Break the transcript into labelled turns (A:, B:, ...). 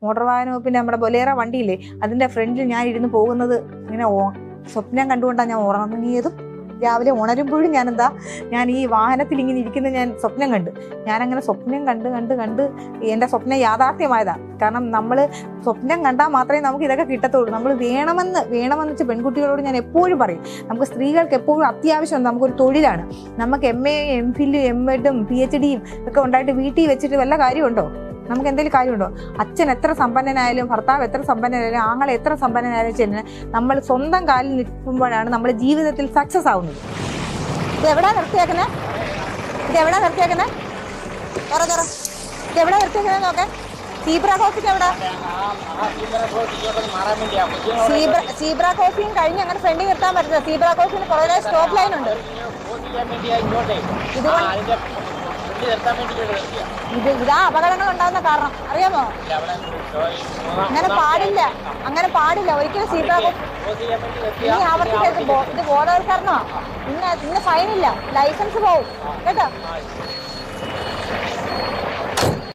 A: Motor വാഹന വകുപ്പിന്റെ നമ്മുടെ ബൊലേറ വണ്ടിയില്ലേ, അതിന്റെ ഫ്രണ്ടിൽ ഞാൻ ഇരുന്ന് പോകുന്നത് ഇങ്ങനെ സ്വപ്നം കണ്ടുകൊണ്ടാണ് ഞാൻ ഉറങ്ങിയതും. രാവിലെ ഉണരുമ്പോഴും ഞാൻ ഈ വാഹനത്തിൽ ഇങ്ങനെ ഇരിക്കുന്നത് ഞാൻ സ്വപ്നം കണ്ട്. ഞാനങ്ങനെ സ്വപ്നം കണ്ട് എൻ്റെ സ്വപ്നം യാഥാർത്ഥ്യമായതാണ്. കാരണം നമ്മൾ സ്വപ്നം കണ്ടാൽ മാത്രമേ നമുക്ക് ഇതൊക്കെ കിട്ടത്തുള്ളൂ. നമ്മൾ വേണമെന്ന് വെച്ച് പെൺകുട്ടികളോട് ഞാൻ എപ്പോഴും പറയും, നമുക്ക് സ്ത്രീകൾക്ക് എപ്പോഴും അത്യാവശ്യം നമുക്കൊരു തൊഴിലാണ്. നമുക്ക് MA MPhil MEdും PhDയും ഒക്കെ ഉണ്ടായിട്ട് വീട്ടിൽ വെച്ചിട്ട് വല്ല കാര്യമുണ്ടോ? നമുക്ക് എന്തെങ്കിലും കാര്യമുണ്ടോ? അച്ഛൻ എത്ര സമ്പന്നനായാലും, ഭർത്താവ് എത്ര സമ്പന്നനായാലും, ആങ്ങളെ എത്ര സമ്പന്നനായാലും ചെല്ലുന്നത് നമ്മൾ സ്വന്തം കാലിൽ നിൽക്കുമ്പോഴാണ് നമ്മുടെ ജീവിതത്തിൽ സക്സസ് ആവുന്നത്. ഇത് എവിടാ നിർത്തിയേക്കുന്നത്? ഇതെവിടാ നിർത്തിയേക്കുന്നത് നോക്കെ. സീബ്ര ക്രോസിംഗ് എവിടാ? സീബ്ര ക്രോസിംഗ് കഴിഞ്ഞ് അങ്ങനെ ഫ്രണ്ടിൽ നിർത്താൻ പറ്റില്ല. സീബ്ര ക്രോസിംഗ് കുറേ സ്റ്റോപ്പ് ലൈൻ ഉണ്ട്. ഇതാ അപകടങ്ങൾ ഉണ്ടാകുന്ന കാരണം അറിയാമോ? അങ്ങനെ പാടില്ല ഒരിക്കലും. സീബ്ര ഇനി ആവർത്തിക്കരുത്. ഇത് ബോധവൽക്കരണോ? ഇന്ന് ഫൈനില്ല, ലൈസൻസ് പോവും കേട്ടോ.